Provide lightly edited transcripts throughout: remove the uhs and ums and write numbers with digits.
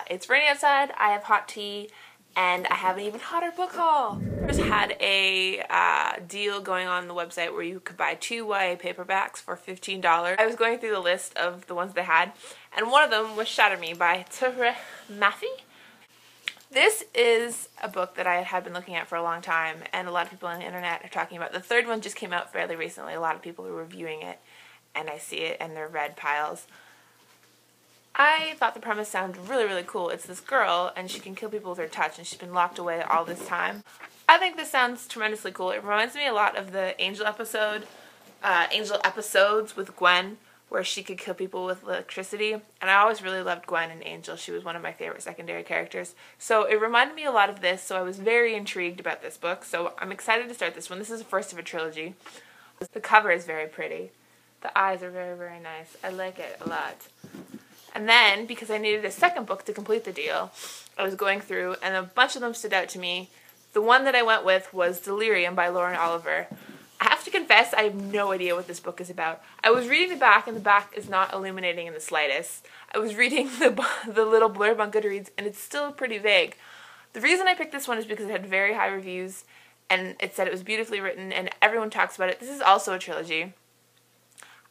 It's raining outside, I have hot tea, and I have an even hotter book haul. I just had a deal going on the website where you could buy 2 YA paperbacks for $15. I was going through the list of the ones they had, and one of them was Shatter Me by Ture Maffei. This is a book that I had been looking at for a long time, and a lot of people on the internet are talking about. The third one just came out fairly recently. A lot of people are reviewing it, and I see it in their read piles. I thought the premise sounded really, really cool. It's this girl, and she can kill people with her touch, and she's been locked away all this time. I think this sounds tremendously cool. It reminds me a lot of the Angel episodes with Gwen, where she could kill people with electricity. And I always really loved Gwen and Angel. She was one of my favorite secondary characters. So it reminded me a lot of this, so I was very intrigued about this book. So I'm excited to start this one. This is the first of a trilogy. The cover is very pretty. The eyes are very, very nice. I like it a lot. And then, because I needed a second book to complete the deal, I was going through, and a bunch of them stood out to me. The one that I went with was Delirium by Lauren Oliver. I have to confess, I have no idea what this book is about. I was reading the back, and the back is not illuminating in the slightest. I was reading the little blurb on Goodreads, and it's still pretty vague. The reason I picked this one is because it had very high reviews, and it said it was beautifully written, and everyone talks about it. This is also a trilogy.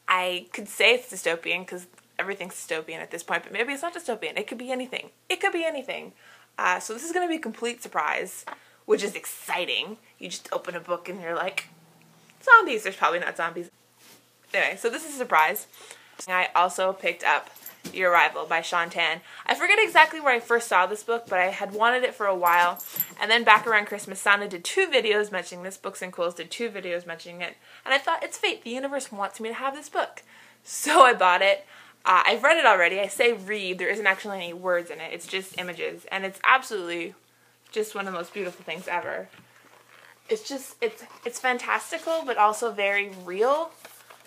I could say it's dystopian, because everything's dystopian at this point, but maybe it's not dystopian. It could be anything. It could be anything. So this is going to be a complete surprise, which is exciting. You just open a book and you're like, zombies. There's probably not zombies. Anyway, so this is a surprise. I also picked up The Arrival by Sean Tan. I forget exactly where I first saw this book, but I had wanted it for a while. And then back around Christmas, Sana did 2 videos mentioning this. Books and Quills did 2 videos mentioning it. And I thought, it's fate. The universe wants me to have this book. So I bought it. I've read it already. I say read. There isn't actually any words in it. It's just images. And it's absolutely just one of the most beautiful things ever. It's just, it's fantastical, but also very real.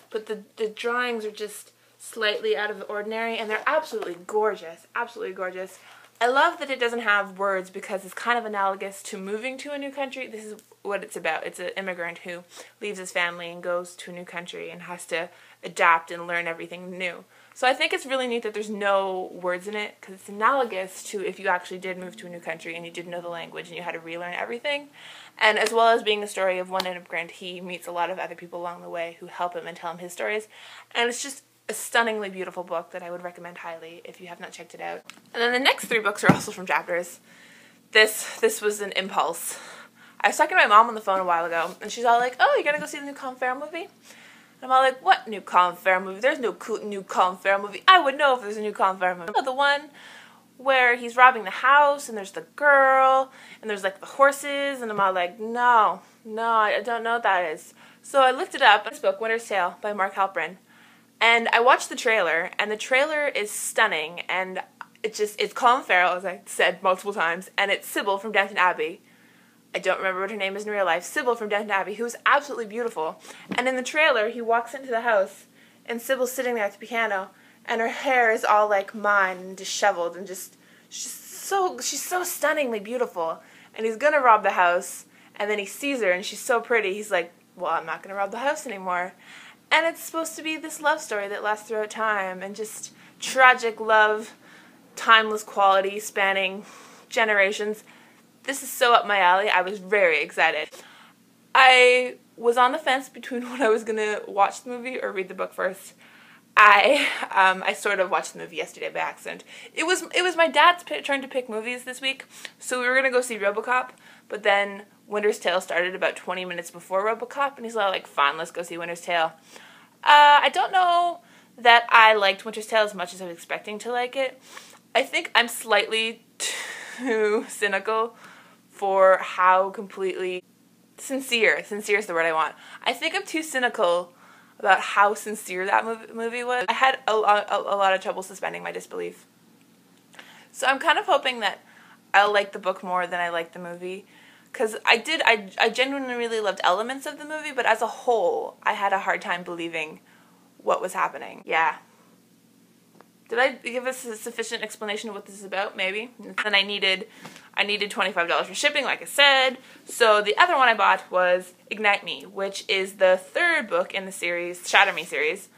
But the drawings are just slightly out of the ordinary, and they're absolutely gorgeous. Absolutely gorgeous. I love that it doesn't have words because it's kind of analogous to moving to a new country. This is what it's about. It's an immigrant who leaves his family and goes to a new country and has to adapt and learn everything new. So I think it's really neat that there's no words in it, because it's analogous to if you actually did move to a new country and you didn't know the language and you had to relearn everything. And as well as being a story of one immigrant, he meets a lot of other people along the way who help him and tell him his stories. And it's just a stunningly beautiful book that I would recommend highly if you have not checked it out. And then the next 3 books are also from Chapters. This was an impulse. I was talking to my mom on the phone a while ago, and she's all like, "Oh, you're gonna go see the new Colin Farrell movie?" I'm all like, "What new Colin Farrell movie? There's no new Colin Farrell movie. I would know if there's a new Colin Farrell movie." The one where he's robbing the house, and there's the girl, and there's like the horses, and I'm all like, no, I don't know what that is. So I looked it up. This book, Winter's Tale by Mark Halperin. And I watched the trailer, and the trailer is stunning, and it's Colin Farrell, as I said multiple times, and it's Sybil from Downton Abbey. I don't remember what her name is in real life. Sybil from Downton Abbey, who's absolutely beautiful. And in the trailer, he walks into the house, and Sybil's sitting there at the piano, and her hair is all like mine and disheveled, and just she's so stunningly beautiful. And he's gonna rob the house, and then he sees her, and she's so pretty. He's like, "Well, I'm not gonna rob the house anymore." And it's supposed to be this love story that lasts throughout time, and just tragic love, timeless quality spanning generations. This is so up my alley. I was very excited. I was on the fence between when I was going to watch the movie or read the book first. I sort of watched the movie yesterday by accident. It was my dad's turn to pick movies this week, so we were going to go see RoboCop, but then Winter's Tale started about 20 minutes before RoboCop, and he's like, "Fine, let's go see Winter's Tale." I don't know that I liked Winter's Tale as much as I was expecting to like it. I think I'm slightly too cynical for how completely sincere is the word I want. I think I'm too cynical about how sincere that movie was. I had a lot of trouble suspending my disbelief. So I'm kind of hoping that I'll like the book more than I like the movie. Because I genuinely really loved elements of the movie, but as a whole, I had a hard time believing what was happening. Yeah. Did I give us a sufficient explanation of what this is about? Maybe. And I needed $25 for shipping, like I said. So the other one I bought was Ignite Me, which is the 3rd book in the series, Shatter Me series.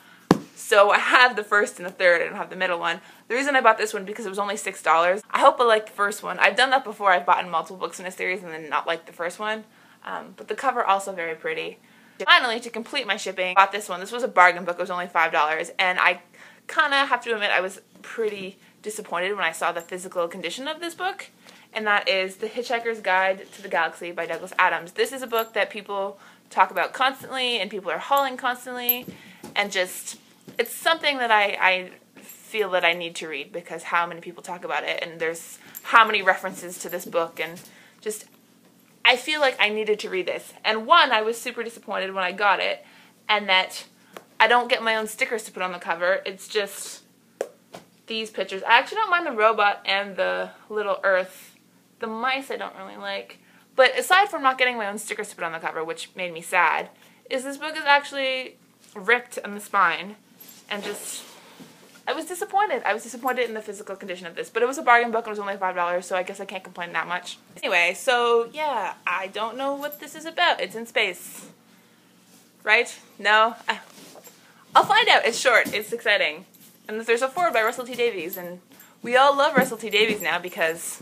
So I have the first and the third, I don't have the middle one. The reason I bought this one because it was only $6. I hope I like the first one. I've done that before. I've bought multiple books in a series and then not liked the first one. But the cover also very pretty. Finally, to complete my shipping, I bought this one. This was a bargain book. It was only $5. And I kind of have to admit I was pretty disappointed when I saw the physical condition of this book. And that is The Hitchhiker's Guide to the Galaxy by Douglas Adams. This is a book that people talk about constantly and people are hauling constantly. And just, it's something that I feel that I need to read because how many people talk about it and there's how many references to this book and just, I feel like I needed to read this. And one, I was super disappointed when I got it and that I don't get my own stickers to put on the cover. It's just these pictures. I actually don't mind the robot and the little earth. The mice I don't really like. But aside from not getting my own stickers to put on the cover, which made me sad, is this book is actually ripped on the spine and just, I was disappointed. I was disappointed in the physical condition of this. But it was a bargain book and it was only $5, so I guess I can't complain that much. Anyway, so yeah, I don't know what this is about. It's in space. Right? No? I'll find out. It's short. It's exciting. And there's a foreword by Russell T Davies, and we all love Russell T Davies now because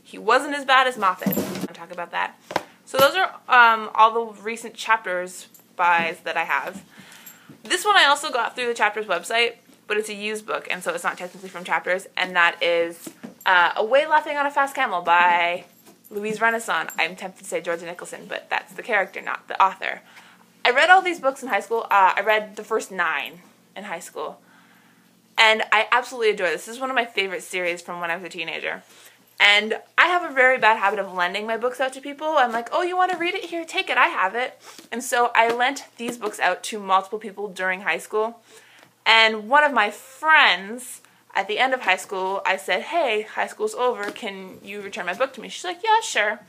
he wasn't as bad as Moffat. I'll talk about that. So those are all the recent chapters buys that I have. This one I also got through the Chapters website, but it's a used book, and so it's not technically from Chapters, and that is Away Laughing on a Fast Camel by Louise Renaissance. I'm tempted to say Georgia Nicholson, but that's the character, not the author. I read all these books in high school. I read the first 9 in high school, and I absolutely adore this. This is one of my favorite series from when I was a teenager. And I have a very bad habit of lending my books out to people. I'm like, oh, you want to read it? Here, take it. I have it. And so I lent these books out to multiple people during high school. And one of my friends, at the end of high school, I said, hey, high school's over. Can you return my book to me? She's like, yeah, sure.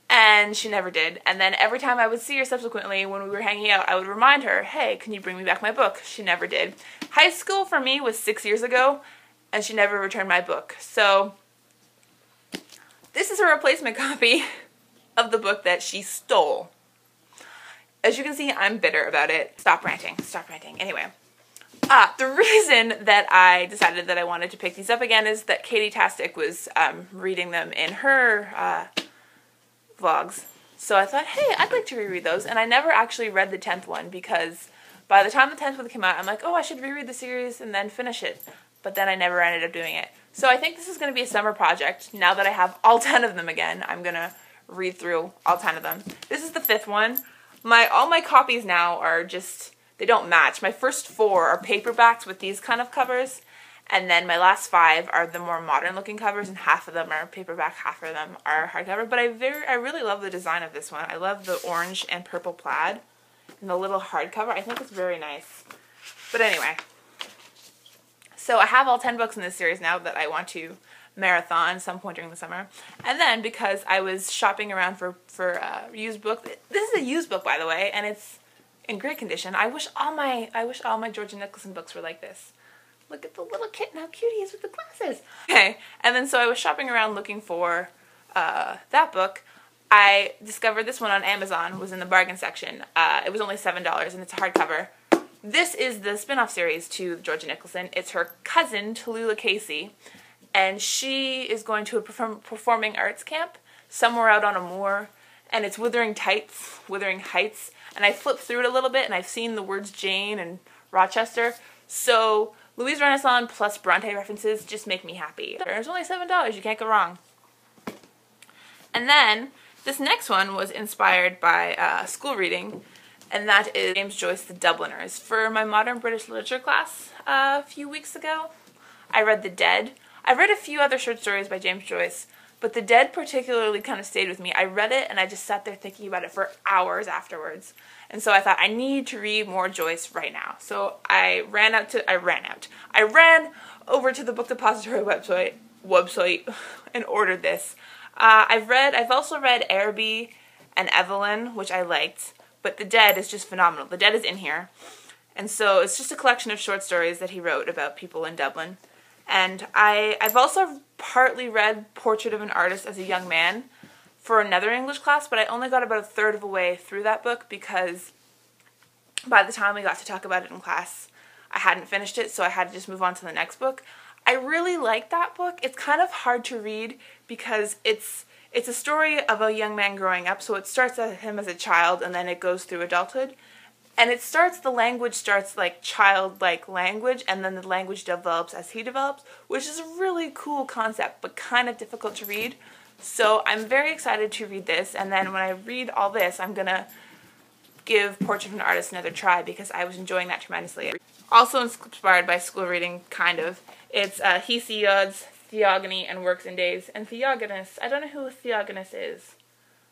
And she never did. And then every time I would see her subsequently when we were hanging out, I would remind her, hey, can you bring me back my book? She never did. High school for me was 6 years ago, and she never returned my book. So this is a replacement copy of the book that she stole. As you can see, I'm bitter about it. Stop ranting. Stop ranting. Anyway. The reason that I decided that I wanted to pick these up again is that Katie Tastic was reading them in her vlogs. So I thought, hey, I'd like to reread those. And I never actually read the 10th one because by the time the 10th one came out, I'm like, oh, I should reread the series and then finish it. But then I never ended up doing it. So I think this is going to be a summer project. Now that I have all 10 of them again, I'm going to read through all 10 of them. This is the 5th one. All my copies now are just, they don't match. My first 4 are paperbacks with these kind of covers. And then my last 5 are the more modern looking covers, and half of them are paperback, half of them are hardcover. But I really love the design of this one. I love the orange and purple plaid and the little hardcover. I think it's very nice. But anyway, so I have all 10 books in this series now that I want to marathon some point during the summer. And then because I was shopping around for used books, this is a used book by the way, and it's in great condition. I wish all my Georgia Nicholson books were like this. Look at the little kitten, how cute he is with the glasses. Okay, and then so I was shopping around looking for that book. I discovered this one on Amazon, was in the bargain section. It was only $7 and it's a hardcover. This is the spin-off series to Georgia Nicholson. It's her cousin, Tallulah Casey, and she is going to a performing arts camp somewhere out on a moor, and it's Wuthering Heights, and I flipped through it a little bit, and I've seen the words Jane and Rochester, so Louise Renaissance plus Bronte references just make me happy. It's only $7, you can't go wrong. And then, this next one was inspired by school reading, and that is James Joyce, The Dubliners. For my Modern British Literature class a few weeks ago, I read The Dead. I read a few other short stories by James Joyce, but The Dead particularly kind of stayed with me. I read it and I just sat there thinking about it for hours afterwards. And so I thought, I need to read more Joyce right now. So I ran over to the Book Depository website and ordered this. I've also read Araby and Evelyn, which I liked, but The Dead is just phenomenal. The Dead is in here. And so it's just a collection of short stories that he wrote about people in Dublin. And I've also partly read Portrait of an Artist as a Young Man for another English class, but I only got about a third of the way through that book because by the time we got to talk about it in class, I hadn't finished it, so I had to just move on to the next book. I really like that book. It's kind of hard to read because it's a story of a young man growing up, so it starts with him as a child and then it goes through adulthood. And the language starts like childlike language, and then the language develops as he develops, which is a really cool concept, but kind of difficult to read. So I'm very excited to read this, and then when I read all this, I'm going to give Portrait of an Artist another try because I was enjoying that tremendously. Also inspired by school reading, kind of. It's Hesiod's Theogony and Works and Days. And Theogonus, I don't know who Theogonus is.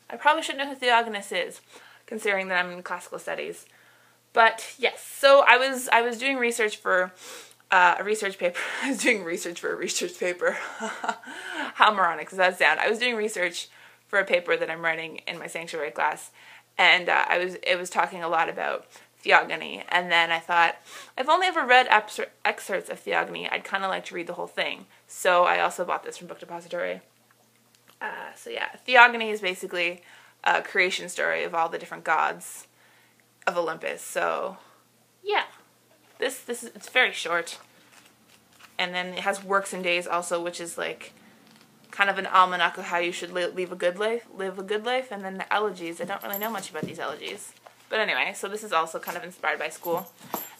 I probably should know who Theogonus is, considering that I'm in classical studies. But yes, so I was doing research for a research paper. I was doing research for a research paper. How moronic does that sound? I was doing research for a paper that I'm writing in my sanctuary class, and it was talking a lot about Theogony, and then I thought, I've only ever read excerpts of Theogony. I'd kind of like to read the whole thing. So I also bought this from Book Depository. So yeah, Theogony is basically a creation story of all the different gods of Olympus. So yeah, it's very short. And then it has Works and Days also, which is like kind of an almanac of how you should live a good life. And then the elegies, I don't really know much about these elegies. But anyway, so this is also kind of inspired by school.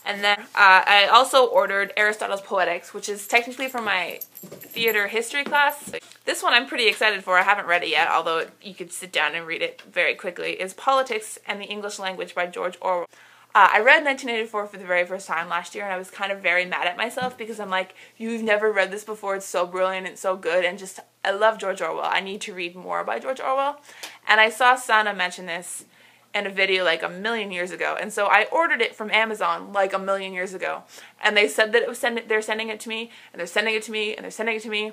And then I also ordered Aristotle's Poetics, which is technically for my theater history class. This one I'm pretty excited for. I haven't read it yet, although you could sit down and read it very quickly. Is Politics and the English Language by George Orwell. I read 1984 for the very first time last year, and I was kind of very mad at myself because I'm like, you've never read this before, it's so brilliant, it's so good, and just, I love George Orwell. I need to read more by George Orwell. And I saw Sana mention this in a video like a million years ago, and so I ordered it from Amazon like a million years ago, and they said that it was they're sending it to me, and they're sending it to me, and they're sending it to me,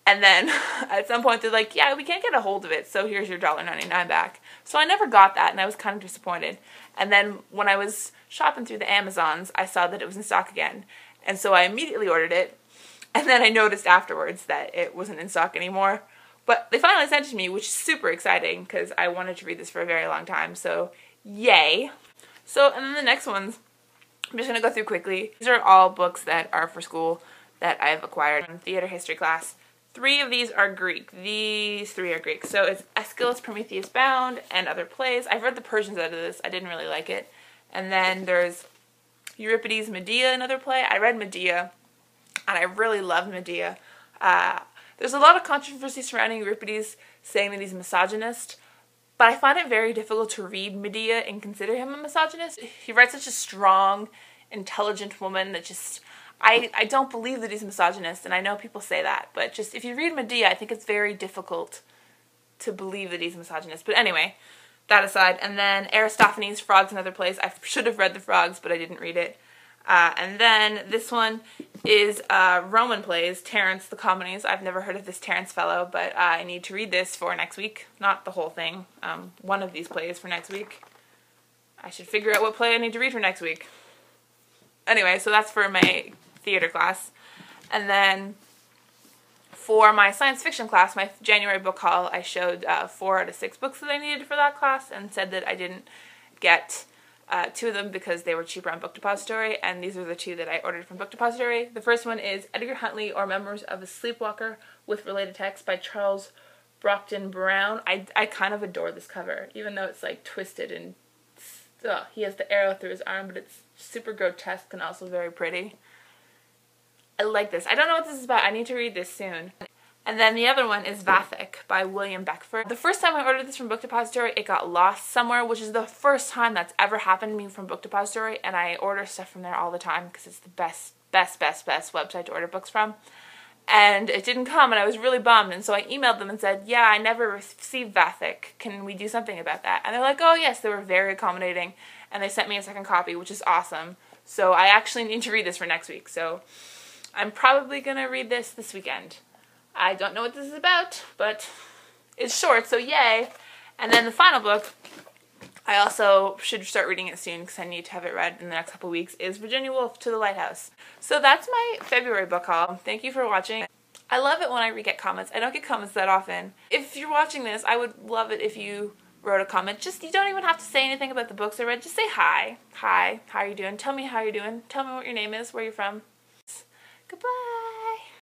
and then at some point they're like, yeah, we can't get a hold of it, so here's your $1.99 back. So I never got that, and I was kind of disappointed. And then when I was shopping through the Amazons, I saw that it was in stock again, and so I immediately ordered it, and then I noticed afterwards that it wasn't in stock anymore. But they finally sent it to me, which is super exciting because I wanted to read this for a very long time, so yay. So, and then the next ones, I'm just going to go through quickly. These are all books that are for school that I've acquired in theater history class. 3 of these are Greek. These 3 are Greek. So it's Aeschylus, Prometheus Bound, and other plays. I've read the Persians out of this. I didn't really like it. And then there's Euripides' Medea, another play. I read Medea, and I really loved Medea. There's a lot of controversy surrounding Euripides, saying that he's a misogynist, but I find it very difficult to read Medea and consider him a misogynist. He writes such a strong, intelligent woman that just, I don't believe that he's a misogynist, and I know people say that, but just if you read Medea, I think it's very difficult to believe that he's a misogynist. But anyway, that aside, and then Aristophanes, Frogs and Other Plays. I should have read the Frogs, but I didn't read it. And then this one is Roman plays, Terence, the comedies. I've never heard of this Terence fellow, but I need to read this for next week. Not the whole thing. One of these plays for next week. I should figure out what play I need to read for next week. Anyway, so that's for my theater class. And then for my science fiction class, my January book haul, I showed 4 out of 6 books that I needed for that class and said that I didn't get 2 of them because they were cheaper on Book Depository, and these are the 2 that I ordered from Book Depository. The first one is Edgar Huntley or Memoirs of a Sleepwalker with Related Text by Charles Brockden Brown. I kind of adore this cover, even though it's like twisted and he has the arrow through his arm, but it's super grotesque and also very pretty. I like this. I don't know what this is about. I need to read this soon. And then the other one is Vathek by William Beckford. The first time I ordered this from Book Depository, it got lost somewhere, which is the first time that's ever happened to me from Book Depository, and I order stuff from there all the time because it's the best website to order books from. And it didn't come, and I was really bummed, and so I emailed them and said, yeah, I never received Vathek. Can we do something about that? And they're like, oh yes, they were very accommodating, and they sent me a second copy, which is awesome. So I actually need to read this for next week, so I'm probably going to read this weekend. I don't know what this is about, but it's short, so yay. And then the final book, I also should start reading it soon because I need to have it read in the next couple weeks, is Virginia Woolf to the Lighthouse. So that's my February book haul. Thank you for watching. I love it when I get comments. I don't get comments that often. If you're watching this, I would love it if you wrote a comment. Just, you don't even have to say anything about the books I read. Just say hi. Hi. How are you doing? Tell me how you're doing. Tell me what your name is, where you're from. Goodbye.